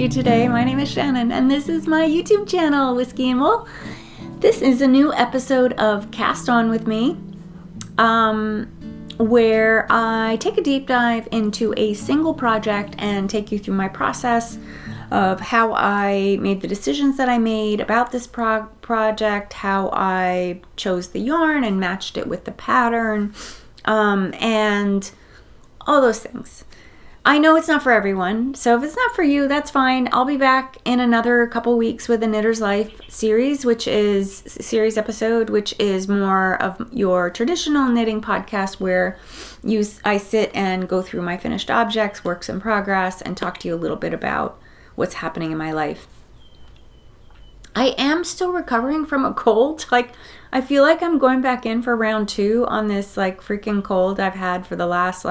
you today. My name is Shannon, and this is my YouTube channel, Whiskey and Wool. This is a new episode of Cast On With Me, where I take a deep dive into a single project and take you through my process of how I made the decisions that I made about this project, how I chose the yarn and matched it with the pattern, and all those things. I know it's not for everyone, so if it's not for you, that's fine. I'll be back in another couple weeks with a Knitter's Life series, which is more of your traditional knitting podcast where I sit and go through my finished objects, works in progress, and talk to you a little bit about what's happening in my life. I am still recovering from a cold. I feel like I'm going back in for round 2 on this freaking cold I've had for the last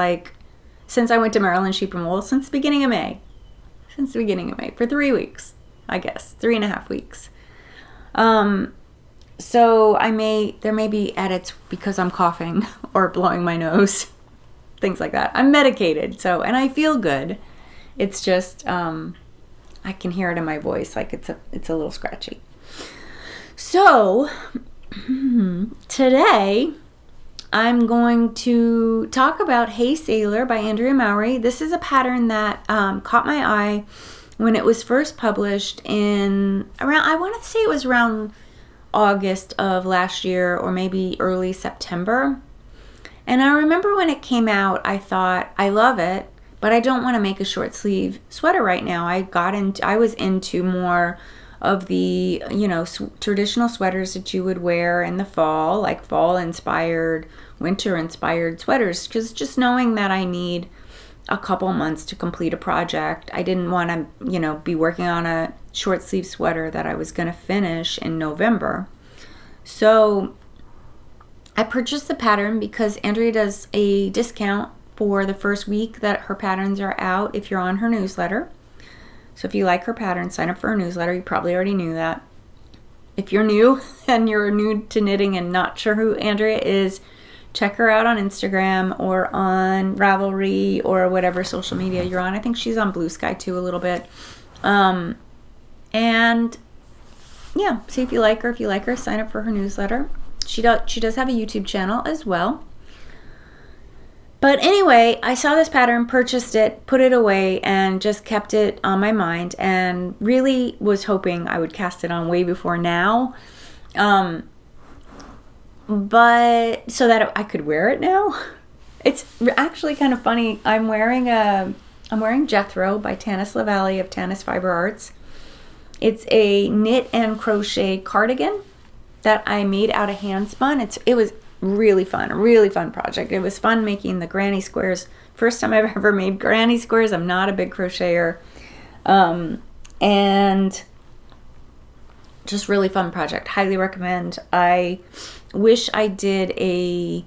since I went to Maryland Sheep and Wool, since the beginning of May. For 3 weeks, I guess. 3.5 weeks. So there may be edits because I'm coughing or blowing my nose. Things like that. I'm medicated, and I feel good. It's just, I can hear it in my voice, it's a little scratchy. So, today I'm going to talk about Hey Sailor by Andrea Mowry. This is a pattern that caught my eye when it was first published I want to say it was around August of last year or maybe early September. And I remember when it came out, I thought, I love it, but I don't want to make a short sleeve sweater right now. I was into more of the, traditional sweaters that you would wear in the fall, like fall inspired, winter inspired sweaters, because just knowing that I need a couple months to complete a project, I didn't want to, be working on a short sleeve sweater that I was going to finish in November. So I purchased the pattern because Andrea does a discount for the first week that her patterns are out if you're on her newsletter. So if you like her pattern, sign up for her newsletter. You probably already knew that. If you're new and you're new to knitting and not sure who Andrea is, check her out on Instagram or on Lavallee or whatever social media you're on. I think she's on Bluesky too a little bit. And yeah, see if you like her, sign up for her newsletter. She does have a YouTube channel as well. But anyway, I saw this pattern, purchased it, put it away, and just kept it on my mind, and really was hoping I would cast it on way before now, but so that I could wear it now. It's actually kind of funny. I'm wearing Jethro by Tanis Lavallee of Tanis Fiber Arts. It's a knit and crochet cardigan that I made out of handspun. It was really fun project. It was fun making the granny squares. First time I've ever made granny squares. I'm not a big crocheter. And just really fun project. Highly recommend. I wish I made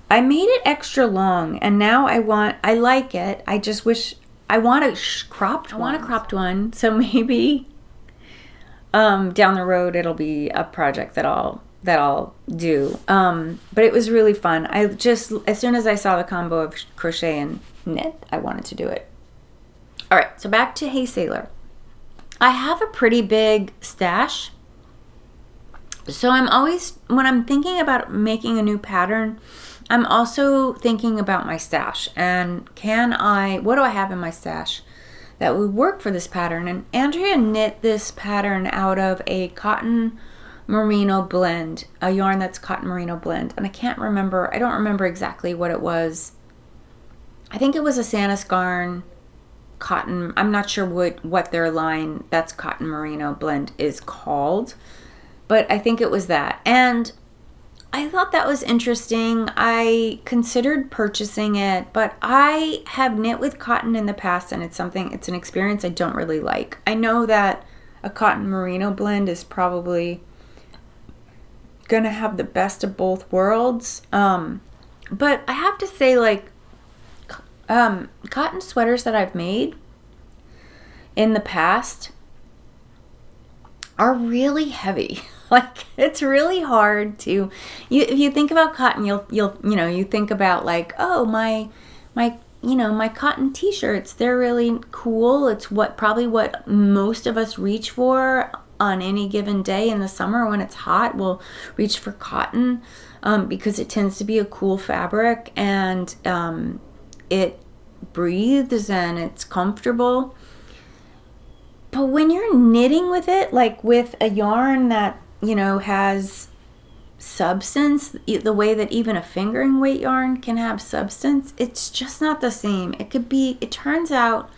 it extra long, and now I like it. I just wish I want a cropped one. So maybe down the road it'll be a project that I'll do. But it was really fun. As soon as I saw the combo of crochet and knit, I wanted to do it. All right, so back to Hey Sailor. I have a pretty big stash. So when I'm thinking about making a new pattern, I'm also thinking about my stash. And what do I have in my stash that would work for this pattern? And Andrea knit this pattern out of a cotton merino blend, a yarn that's cotton merino blend, and I don't remember exactly what it was. I think it was a Sandes Garn cotton. I'm not sure what their line that's cotton merino blend is called, but I think it was that. And I thought that was interesting. I considered purchasing it, but I have knit with cotton in the past, and it's an experience I don't really like. I know that a cotton merino blend is probably gonna have the best of both worlds, but I have to say, cotton sweaters that I've made in the past are really heavy. It's really hard to if you think about cotton, you think about oh, my you know, my cotton t-shirts, they're really cool. It's probably what most of us reach for on any given day in the summer when it's hot. We'll reach for cotton because it tends to be a cool fabric, and it breathes and it's comfortable. But when you're knitting with it, like with a yarn that, you know, has substance, the way that even a fingering weight yarn can have substance, it's just not the same. It turns out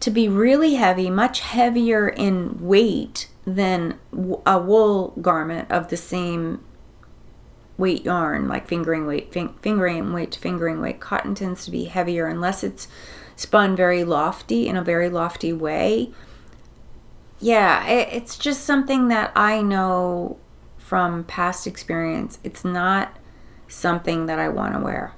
to be really heavy, much heavier in weight than a wool garment of the same weight yarn, like fingering weight to fingering weight. Cotton tends to be heavier unless it's spun very lofty, in a very lofty way. Yeah, it's just something that I know from past experience. It's not something that I want to wear.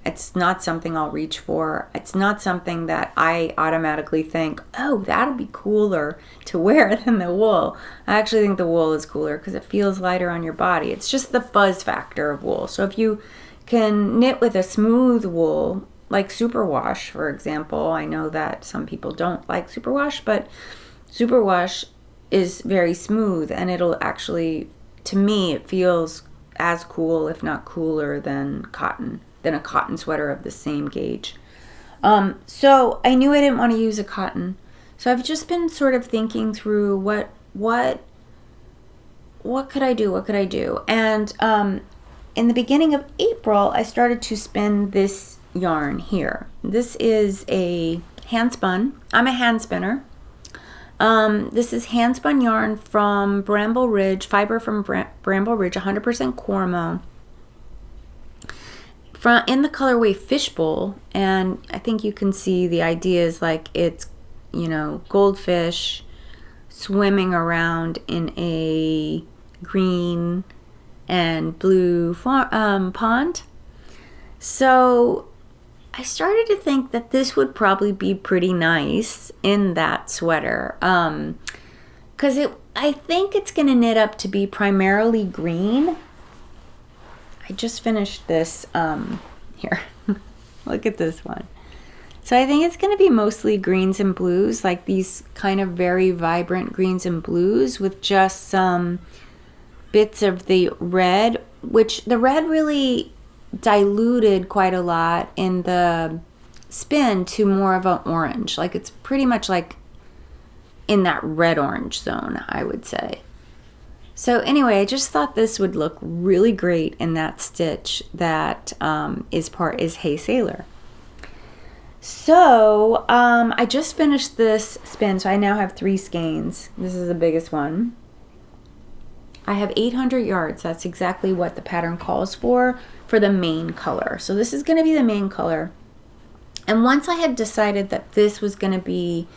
It's not something I'll reach for. It's not something that I automatically think, oh, that'll be cooler to wear than the wool. I actually think the wool is cooler because it feels lighter on your body. It's just the fuzz factor of wool. So if you can knit with a smooth wool, like superwash, for example, I know that some people don't like superwash, but superwash is very smooth, and it'll actually, to me, it feels as cool, if not cooler, than a cotton sweater of the same gauge. So I knew I didn't want to use a cotton. So I've just been sort of thinking through what could I do? And in the beginning of April, I started to spin this yarn here. This is a handspun. I'm a hand spinner. This is handspun yarn from Bramble Ridge, fiber from Bramble Ridge, 100% cormo. In the colorway Fishbowl, and I think you can see the idea is like it's, you know, goldfish swimming around in a green and blue pond. So I started to think that this would probably be pretty nice in that sweater, because I think it's going to knit up to be primarily green. I just finished this here. Look at this one. So I think it's going to be mostly greens and blues, like these kind of very vibrant greens and blues with just some bits of the red, which the red really diluted quite a lot in the spin to more of an orange. Like it's pretty much like in that red orange zone, I would say. So anyway, I just thought this would look really great in that stitch that is Hey Sailor. So I just finished this spin, so I now have 3 skeins. This is the biggest one. I have 800 yards. That's exactly what the pattern calls for the main color. So this is going to be the main color. And once I had decided that this was going to be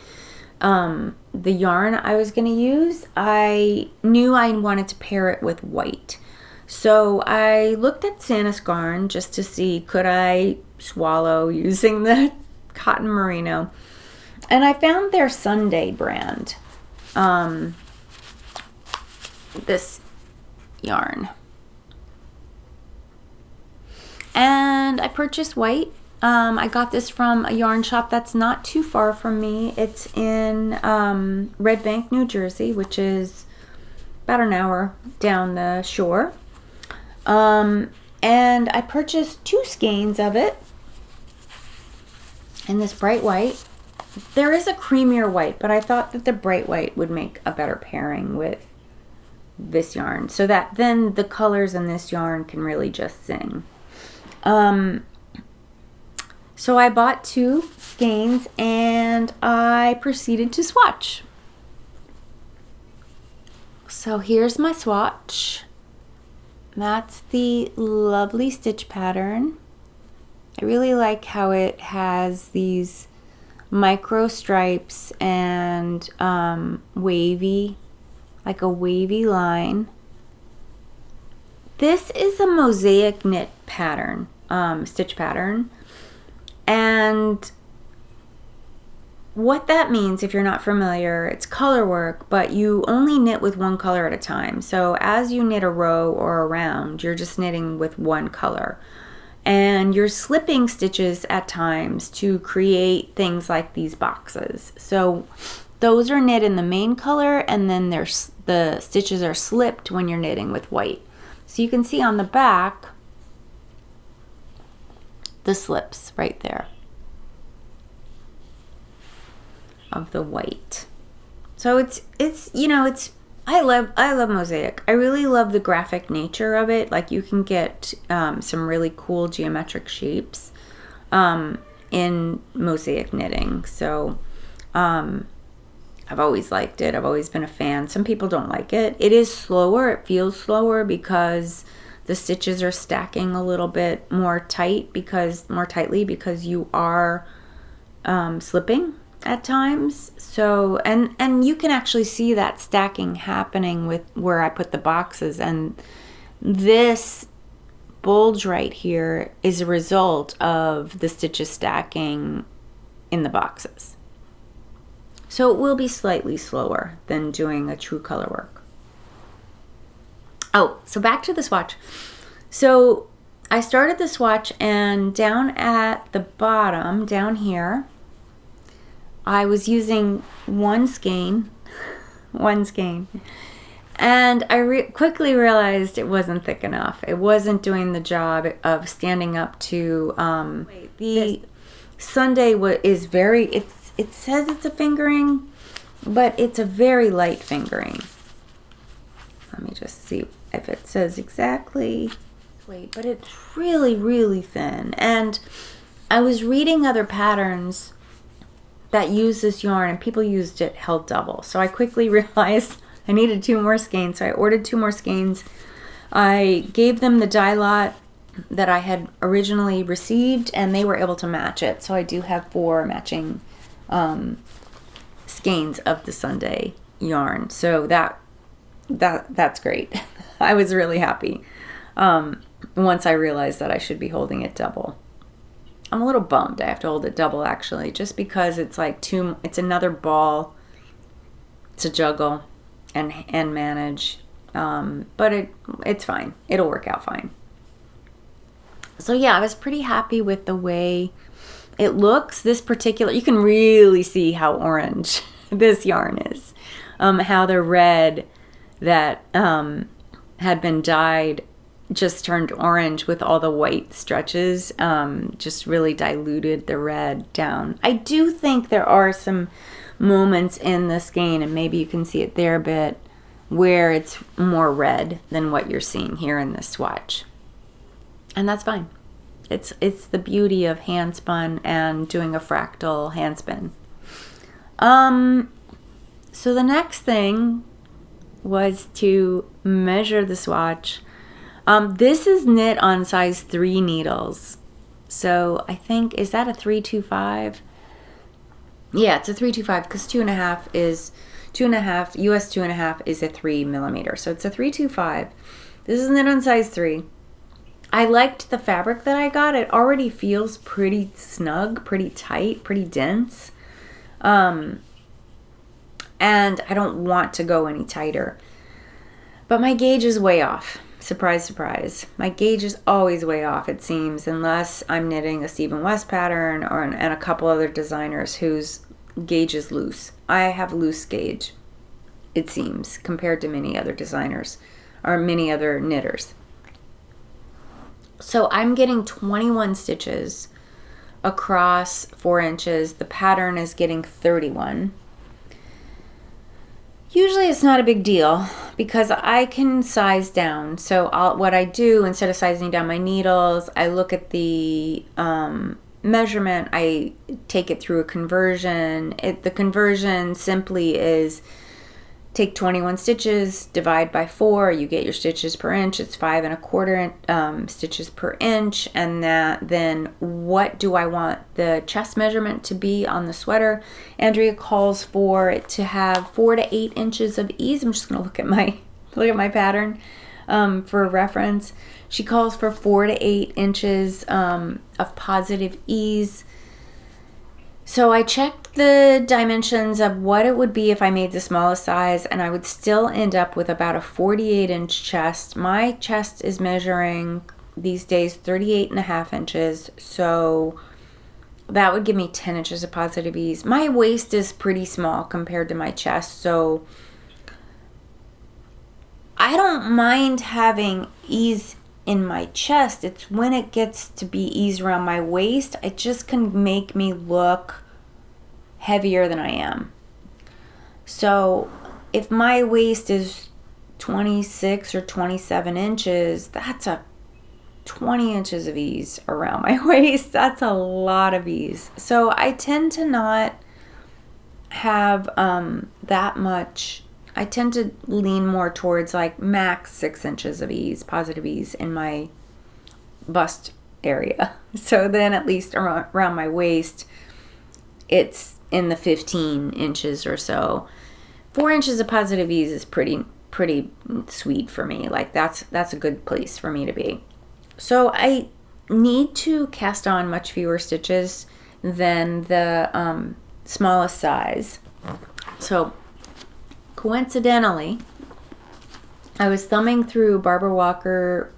the yarn I was going to use, I knew I wanted to pair it with white. So I looked at Sandes Garn just to see, could I swallow using the cotton merino? And I found their Sunday brand. This yarn. And I purchased white. I got this from a yarn shop that's not too far from me. It's in Red Bank, New Jersey, which is about an hour down the shore. And I purchased 2 skeins of it in this bright white. There is a creamier white, but I thought that the bright white would make a better pairing with this yarn, so that then the colors in this yarn can really just sing. So I bought 2 skeins and I proceeded to swatch. So here's my swatch. That's the lovely stitch pattern. I really like how it has these micro stripes and wavy, like a wavy line. This is a mosaic knit pattern, stitch pattern. And what that means, if you're not familiar, it's color work, but you only knit with one color at a time. So as you knit a row or a round, you're just knitting with one color. and you're slipping stitches at times to create things like these boxes. So those are knit in the main color, and then the stitches are slipped when you're knitting with white. So you can see on the back the slips right there of the white. So it's I love mosaic. I really love the graphic nature of it. Like, you can get some really cool geometric shapes in mosaic knitting. So I've always liked it. I've always been a fan. Some people don't like it. It is slower. It feels slower because the stitches are stacking a little bit more tightly because you are slipping at times. So and you can actually see that stacking happening with where I put the boxes, and this bulge right here is a result of the stitches stacking in the boxes. So it will be slightly slower than doing a true color work. Oh, so back to the swatch. So I started the swatch, and down at the bottom, down here, I was using one skein, and I quickly realized it wasn't thick enough. It wasn't doing the job of standing up to the Sunday. Is very, it says it's a fingering, but it's a very light fingering. Let me just see if it says exactly. Wait, but it's really, really thin. And I was reading other patterns that use this yarn, and people used it held double. So I quickly realized I needed 2 more skeins. So I ordered 2 more skeins. I gave them the dye lot that I had originally received, and they were able to match it. So I do have 4 matching skeins of the Sunday yarn. So that's great. I was really happy once I realized that I should be holding it double. I'm a little bummed I have to hold it double, actually, just because it's like it's another ball to juggle and manage. But it's fine. It'll work out fine. So yeah, I was pretty happy with the way it looks. This particular, you can really see how orange this yarn is. How the red that had been dyed just turned orange with all the white stretches, just really diluted the red down. I do think there are some moments in the skein, and maybe you can see it there a bit, where it's more red than what you're seeing here in this swatch. And that's fine. It's the beauty of handspun and doing a fractal handspin. So the next thing was to measure the swatch. This is knit on size 3 needles. So I think, is that a 325? Yeah, it's a 325 because 2.5 is 2.5, US 2.5 is a 3mm. So it's a 325. This is knit on size 3. I liked the fabric that I got. It already feels pretty snug, pretty tight, pretty dense. And I don't want to go any tighter. But my gauge is way off. Surprise, surprise. My gauge is always way off, it seems, unless I'm knitting a Stephen West pattern and a couple other designers whose gauge is loose. I have loose gauge, it seems, compared to many other designers or many other knitters. So I'm getting 21 stitches across 4 inches. The pattern is getting 31. Usually it's not a big deal because I can size down. So what I do, instead of sizing down my needles, I look at the measurement. I take it through a conversion. The conversion simply is take 21 stitches, divide by 4, you get your stitches per inch. It's 5 1/4 stitches per inch. And then what do I want the chest measurement to be on the sweater? Andrea calls for it to have 4 to 8 inches of ease. I'm just gonna look at my pattern for reference. She calls for 4 to 8 inches of positive ease. So I checked the dimensions of what it would be if I made the smallest size, and I would still end up with about a 48-inch chest. My chest is measuring these days 38.5 inches. So that would give me 10 inches of positive ease. My waist is pretty small compared to my chest, so I don't mind having ease in my chest. It's when it gets to be ease around my waist, it just can make me look heavier than I am. So if my waist is 26 or 27 inches, that's a 20 inches of ease around my waist. That's a lot of ease. So I tend to not have that much. I tend to lean more towards like max 6 inches of ease, positive ease in my bust area. So then at least around my waist, it's in the 15 inches or so. 4 inches of positive ease is pretty sweet for me. Like that's a good place for me to be. So I need to cast on much fewer stitches than the smallest size. So coincidentally, I was thumbing through Barbara Walker,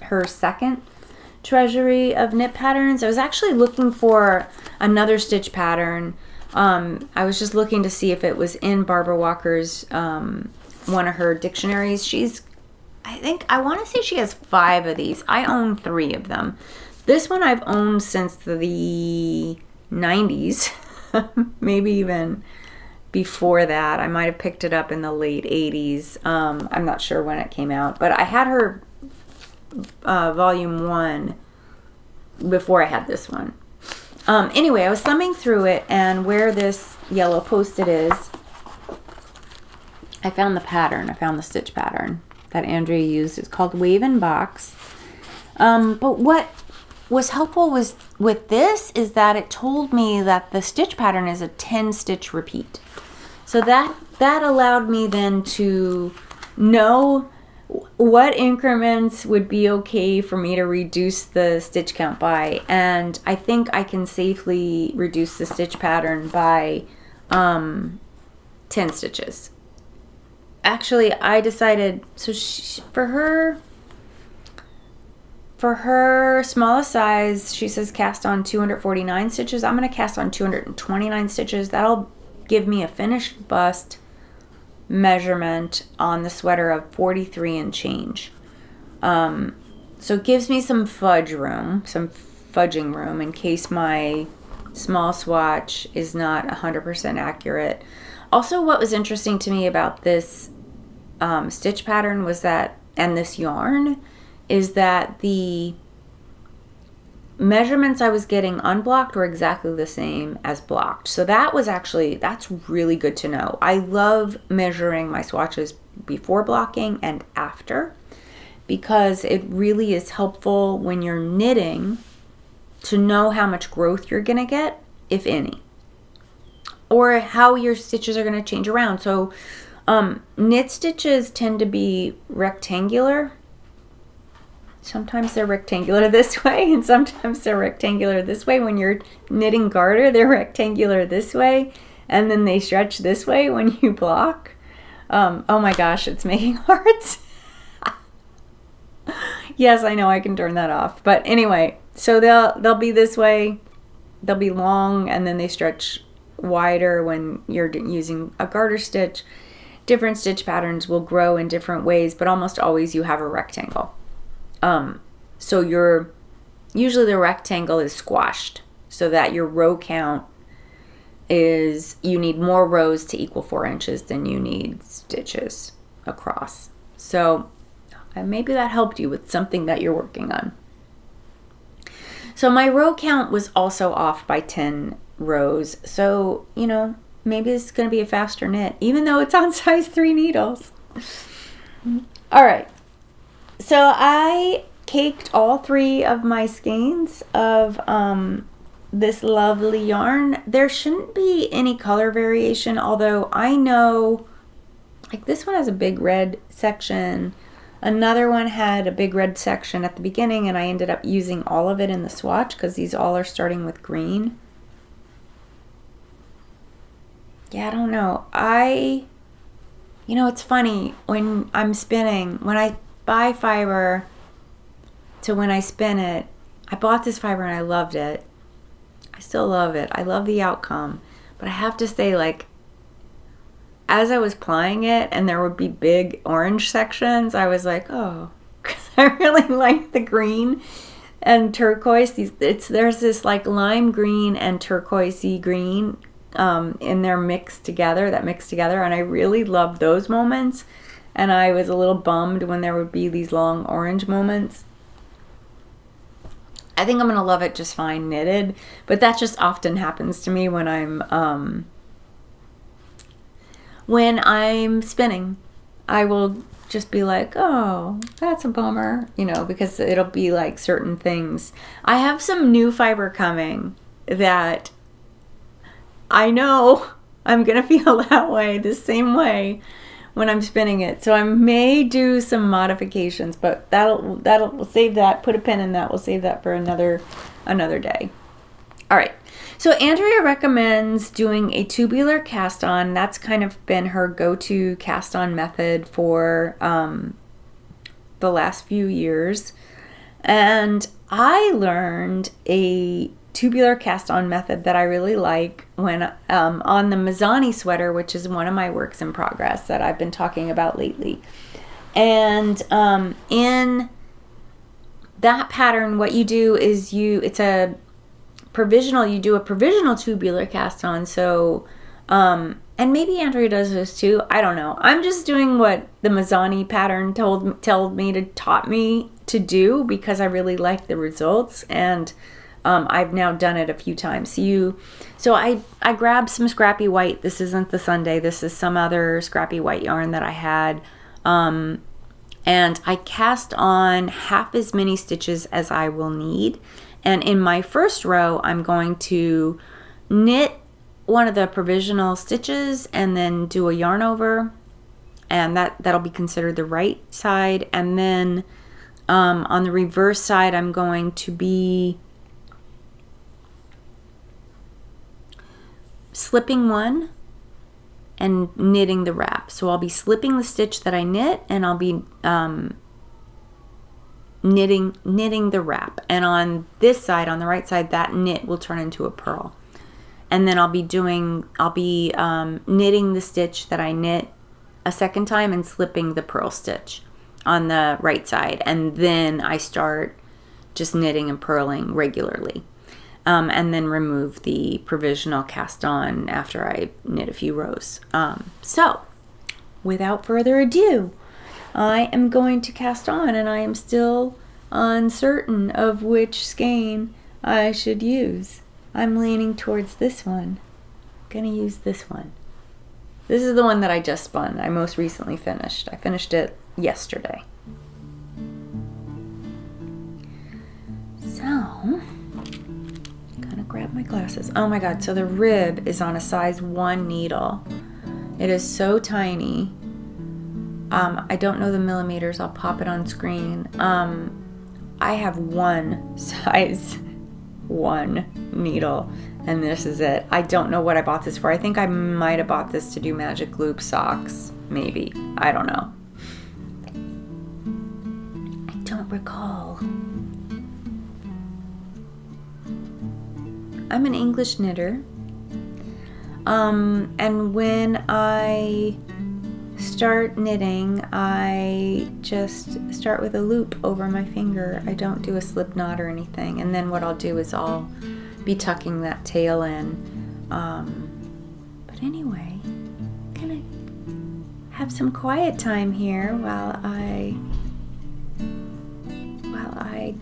her second treasury of knit patterns. I was actually looking for another stitch pattern. I was just looking to see if it was in Barbara Walker's one of her dictionaries. I want to say she has 5 of these. I own 3 of them. This one I've owned since the 90s, maybe even before that. I might have picked it up in the late 80s. I'm not sure when it came out, but I had her volume 1 before I had this one. Anyway, I was thumbing through it, and where this yellow post-it is, I found the pattern. I found the stitch pattern that Andrea used. It's called Wave and Box. But what was helpful with this is that it told me that the stitch pattern is a 10 stitch repeat. So that allowed me then to know what increments would be okay for me to reduce the stitch count by. And I think I can safely reduce the stitch pattern by 10 stitches. Actually, I decided, so for her smallest size, she says cast on 249 stitches. I'm going to cast on 229 stitches. That'll give me a finished bust measurement on the sweater of 43 and change. So it gives me some fudging room in case my small swatch is not 100% accurate. Also, what was interesting to me about this stitch pattern was that, and this yarn, is that the measurements I was getting unblocked were exactly the same as blocked. So that's really good to know. I love measuring my swatches before blocking and after, because it really is helpful when you're knitting to know how much growth you're gonna get, if any, or how your stitches are gonna change around. So knit stitches tend to be rectangular. Sometimes they're rectangular this way, and sometimes they're rectangular this way. When you're knitting garter, they're rectangular this way, and then they stretch this way when you block. Oh my gosh, it's making hearts. Yes, I know I can turn that off. But anyway, so they'll be this way, they'll be long, and then they stretch wider when you're using a garter stitch. Different stitch patterns will grow in different ways, but almost always you have a rectangle. So usually the rectangle is squashed so that your row count is, you need more rows to equal 4 inches than you need stitches across. So maybe that helped you with something that you're working on. So my row count was also off by 10 rows. So, maybe it's going to be a faster knit, even though it's on size 3 needles. All right. So I caked all 3 of my skeins of this lovely yarn. There shouldn't be any color variation, although I know, like, this one has a big red section. Another one had a big red section at the beginning, and I ended up using all of it in the swatch because these all are starting with green. Yeah, I don't know. It's funny when I'm spinning, when I buy fiber, So when I spin it, I bought this fiber and I loved it. I still love it. I love the outcome. But I have to say, like, as I was plying it and there would be big orange sections, I was like, oh, because I really like the green and turquoise. There's this like lime green and turquoisey green in there mixed together, and I really loved those moments. And I was a little bummed when there would be these long orange moments. I think I'm going to love it just fine knitted, but that just often happens to me when I'm spinning. I will just be like, oh, that's a bummer, because it'll be like certain things. I have some new fiber coming that I know I'm going to feel that way, the same way when I'm spinning it. So I may do some modifications, but we'll save that. Put a pin in that. We'll save that for another day. All right. So Andrea recommends doing a tubular cast on. That's kind of been her go-to cast on method for the last few years. And I learned a tubular cast on method that I really like when on the Mazzani sweater, which is one of my works in progress that I've been talking about lately. And in that pattern, what you do is you do a provisional tubular cast on. So and maybe Andrea does this too, I don't know. I'm just doing what the Mazzani pattern taught me to do because I really like the results, and I've now done it a few times. So I grabbed some scrappy white. This isn't the Sunday. This is some other scrappy white yarn that I had. And I cast on half as many stitches as I will need. And in my first row, I'm going to knit one of the provisional stitches and then do a yarn over. And that'll be considered the right side. And then on the reverse side, I'm going to be slipping one and knitting the wrap. So I'll be slipping the stitch that I knit, and I'll be knitting the wrap. And on this side, on the right side, that knit will turn into a purl. And then I'll be knitting the stitch that I knit a second time and slipping the purl stitch on the right side. And then I start just knitting and purling regularly. And then remove the provisional cast on after I knit a few rows. So, without further ado, I am going to cast on, and I am still uncertain of which skein I should use. I'm leaning towards this one. I'm going to use this one. This is the one that I just spun. I most recently finished. I finished it yesterday. So, grab my glasses. Oh my god, so the rib is on a size 1 needle. It is so tiny. I don't know the millimeters. I'll pop it on screen. I have one size 1 needle, and this is it. I don't know what I bought this for. I think I might have bought this to do magic loop socks, maybe. I don't know. I don't recall. I'm an English knitter, and when I start knitting, I just start with a loop over my finger. I don't do a slip knot or anything, and then what I'll do is I'll be tucking that tail in. But anyway, I'm gonna have some quiet time here while I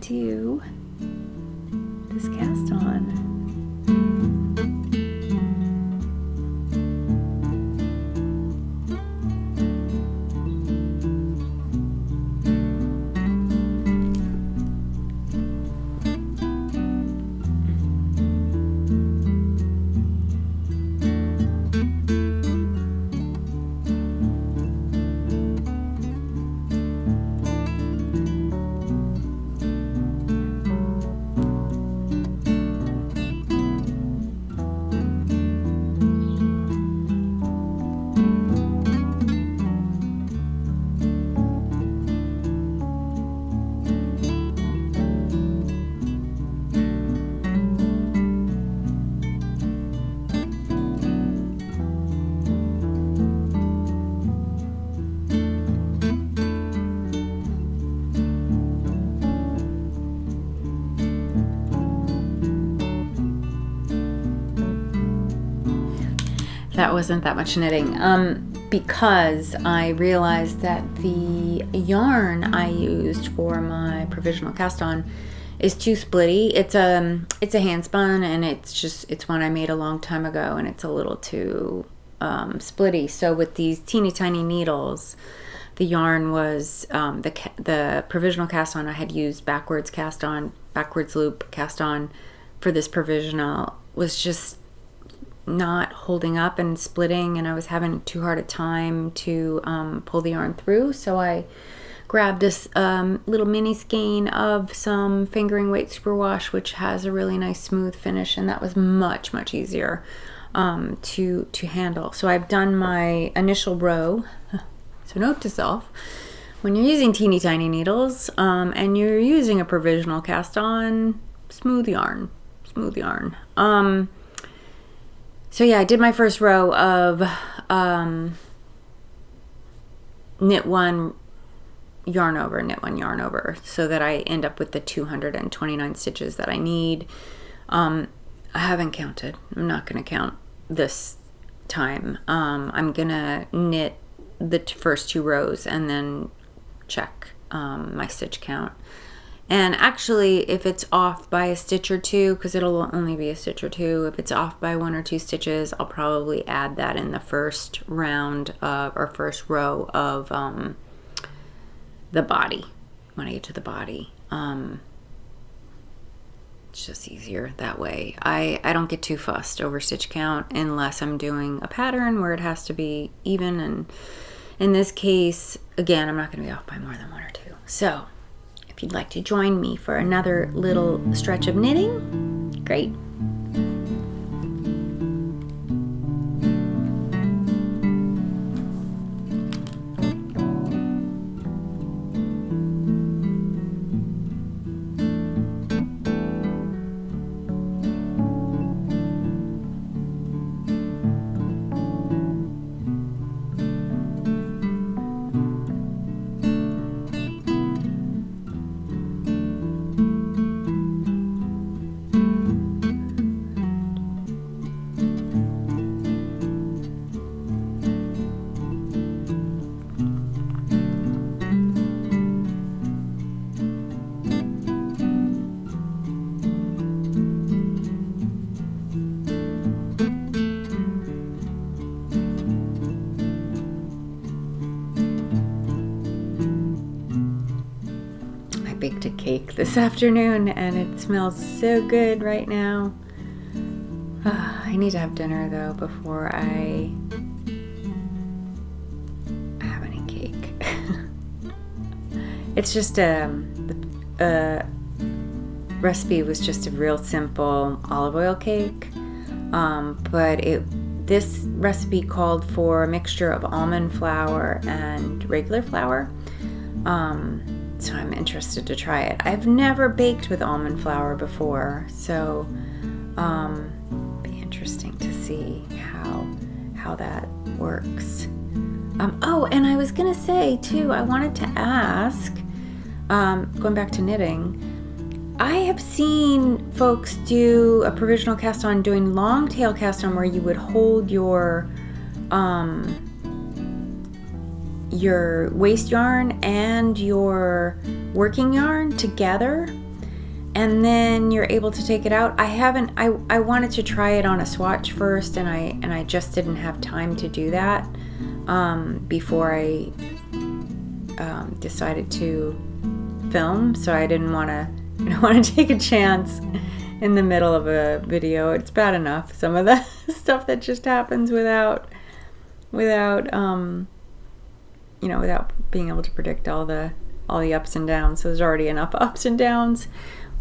do this cast on. that wasn't that much knitting. Because I realized that the yarn I used for my provisional cast on is too splitty. It's a handspun, and it's one I made a long time ago, and it's a little too splitty. So with these teeny tiny needles, the yarn was the provisional cast on I had used backwards loop cast on for this provisional was just not holding up and splitting, and I was having too hard a time to pull the yarn through. So I grabbed this little mini skein of some fingering weight superwash, which has a really nice smooth finish, and that was much easier to handle. So I've done my initial row. So note to self, when you're using teeny tiny needles and you're using a provisional cast on, smooth yarn. So yeah, I did my first row of knit one, yarn over, so that I end up with the 229 stitches that I need. I haven't counted. I'm not going to count this time. I'm going to knit the first 2 rows and then check my stitch count. And actually, if it's off by a stitch or 2, because it'll only be a stitch or 2, if it's off by 1 or 2 stitches, I'll probably add that in the first round of, or first row of the body, when I get to the body. It's just easier that way. I don't get too fussed over stitch count unless I'm doing a pattern where it has to be even, and in this case, again, I'm not going to be off by more than 1 or 2. So if you'd like to join me for another little stretch of knitting, great. Baked a cake this afternoon and it smells so good right now. I need to have dinner though before I have any cake. It's just the recipe was just a real simple olive oil cake, but this recipe called for a mixture of almond flour and regular flour. So I'm interested to try it. I've never baked with almond flour before, so be interesting to see how that works. Oh, and I was gonna say too, I wanted to ask, going back to knitting, I have seen folks do a provisional cast on doing long tail cast on where you would hold your waste yarn and your working yarn together, and then you're able to take it out. I wanted to try it on a swatch first, and I just didn't have time to do that before I decided to film, so I didn't want to take a chance in the middle of a video. It's bad enough, some of the stuff that just happens without being able to predict all the ups and downs. So there's already enough ups and downs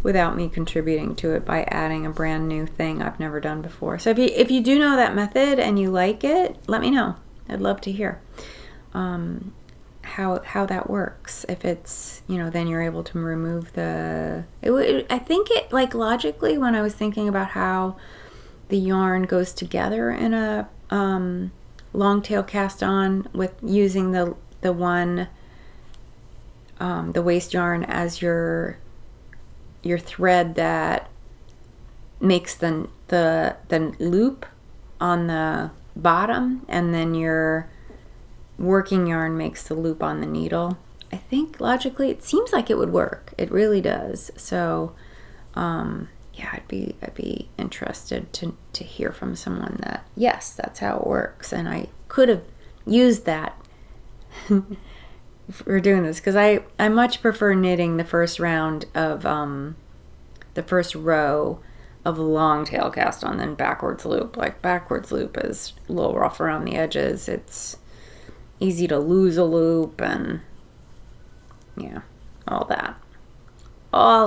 without me contributing to it by adding a brand new thing I've never done before. So if you do know that method and you like it, let me know. I'd love to hear how that works. If it's, then you're able to remove I think it, like, logically, when I was thinking about how the yarn goes together in a long tail cast on with using the waste yarn as your thread that makes the loop on the bottom, and then your working yarn makes the loop on the needle. I think logically it seems like it would work. It really does. So yeah, I'd be interested to hear from someone that, yes, that's how it works. And I could have used that for doing this, because I much prefer knitting the first round of the first row of long tail cast on than backwards loop. Like backwards loop is a little rough around the edges. It's easy to lose a loop, and yeah, all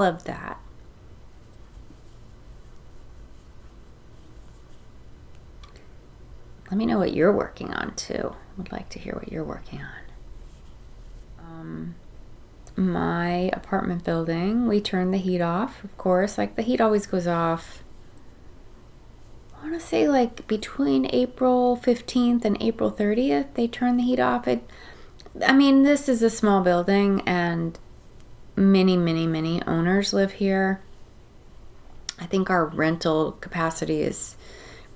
of that. Let me know what you're working on too. Would like to hear what you're working on. My apartment building, we turned the heat off, of course. Like, the heat always goes off, I want to say like between April 15th and April 30th, they turn the heat off. I mean, this is a small building, and many owners live here. I think our rental capacity is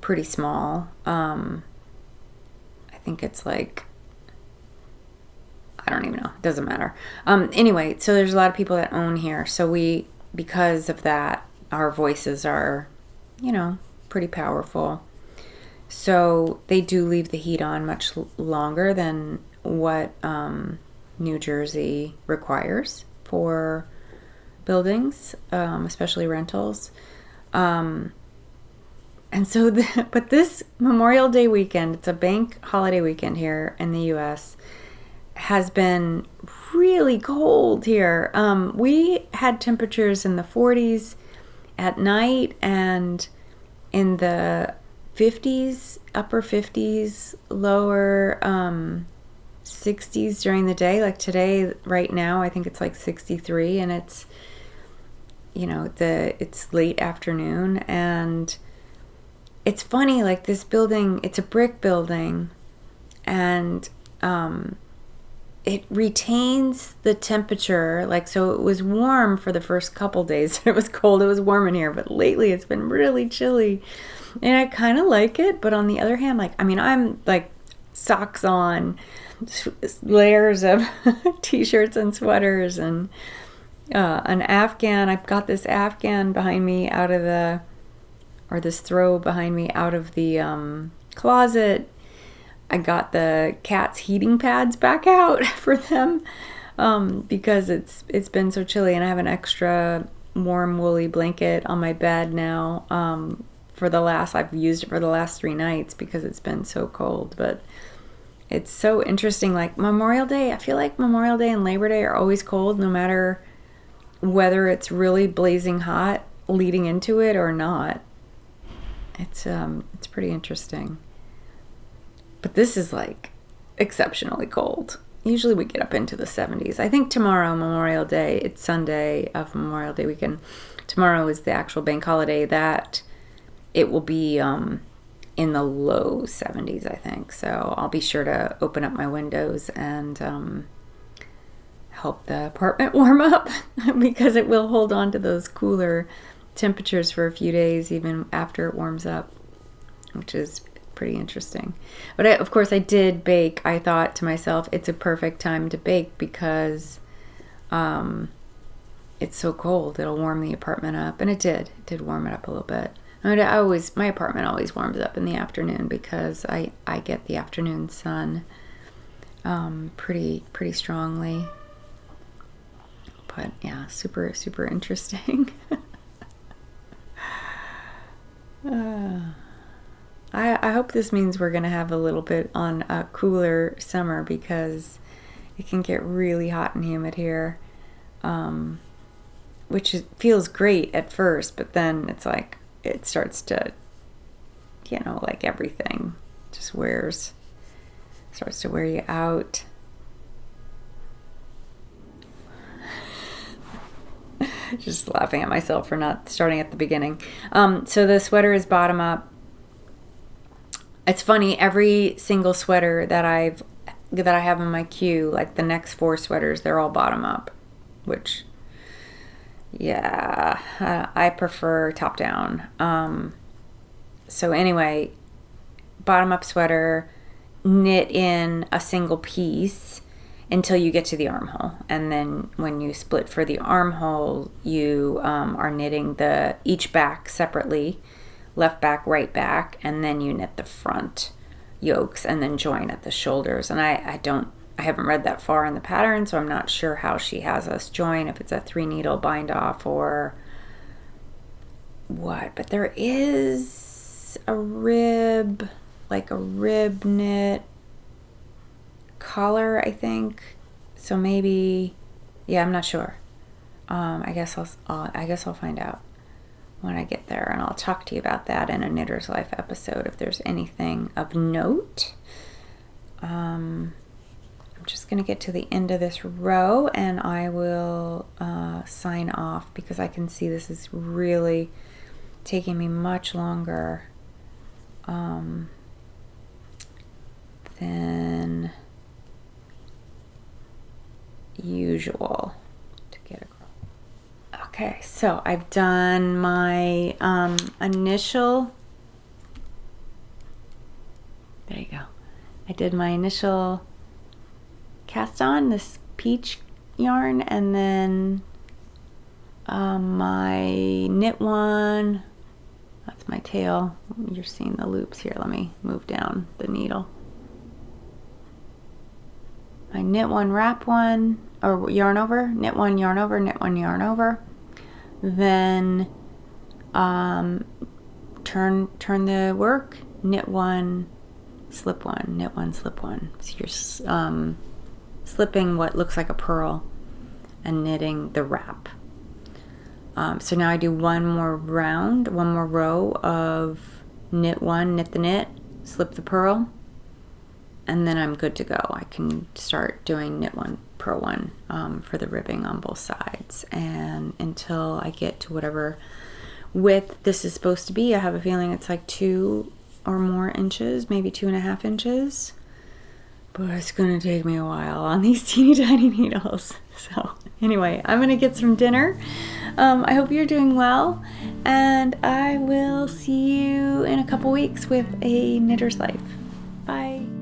pretty small. I think it's like, I don't even know. It doesn't matter. Anyway, so there's a lot of people that own here. So because of that, our voices are, pretty powerful. So they do leave the heat on much longer than what New Jersey requires for buildings, especially rentals. And so, but this Memorial Day weekend, it's a bank holiday weekend here in the U.S., has been really cold here. We had temperatures in the 40s at night and in the 50s, upper 50s, lower 60s during the day. Like today, right now, I think it's like 63, and it's, it's late afternoon. And it's funny, like this building, it's a brick building, and it retains the temperature. Like, so it was warm for the first couple days. It was cold, it was warm in here, but lately it's been really chilly. And I kind of like it, but on the other hand, I'm like socks on, layers of t-shirts and sweaters, and an Afghan. I've got this Afghan behind me this throw behind me out of the closet. I got the cat's heating pads back out for them because it's been so chilly, and I have an extra warm woolly blanket on my bed now. I've used it for the last 3 nights because it's been so cold. But it's so interesting. Like Memorial Day, I feel like Memorial Day and Labor Day are always cold, no matter whether it's really blazing hot leading into it or not. It's pretty interesting. But this is like exceptionally cold. Usually we get up into the 70s. I think tomorrow, Memorial Day, it's Sunday of Memorial Day weekend. Tomorrow is the actual bank holiday, that it will be in the low 70s, I think. So I'll be sure to open up my windows and help the apartment warm up because it will hold on to those cooler temperatures for a few days, even after it warms up, which is pretty interesting. But of course I did bake. I thought to myself, it's a perfect time to bake because it's so cold. It'll warm the apartment up, and it did warm it up a little bit. My apartment always warms up in the afternoon because I get the afternoon sun pretty strongly. But yeah, super interesting. I hope this means we're going to have a little bit on a cooler summer, because it can get really hot and humid here, which feels great at first, but then it's like it starts to, like everything just starts to wear you out. Just laughing at myself for not starting at the beginning. So the sweater is bottom up. It's funny, every single sweater that I have in my queue, like the next 4 sweaters, they're all bottom up, which, yeah, I prefer top down. So anyway, bottom up sweater, knit in a single piece until you get to the armhole. And then when you split for the armhole, you are knitting each back separately, left back, right back, and then you knit the front yokes and then join at the shoulders. And I haven't read that far in the pattern, so I'm not sure how she has us join, if it's a 3 needle bind off or what. But there is a rib, like a rib knit collar, I think. So maybe, yeah, I'm not sure. I guess I'll find out when I get there, and I'll talk to you about that in a Knitter's Life episode if there's anything of note. I'm just going to get to the end of this row and I will sign off, because I can see this is really taking me much longer than usual to get across. Okay, so I've done my initial, there you go. I did my initial cast on this peach yarn, and then my knit one, that's my tail. You're seeing the loops here. Let me move down the needle. My knit one, wrap one, or yarn over, knit one, yarn over, knit one, yarn over. Then turn the work, knit one, slip one, knit one, slip one. So you're slipping what looks like a purl and knitting the wrap. So now I do one more row of knit one, knit the knit, slip the purl, and then I'm good to go. I can start doing knit one, purl one for the ribbing on both sides, and until I get to whatever width this is supposed to be. I have a feeling it's like 2 or more inches, maybe 2.5 inches. But it's gonna take me a while on these teeny tiny needles. So anyway, I'm gonna get some dinner. I hope you're doing well, and I will see you in a couple weeks with a Knitter's Life. Bye.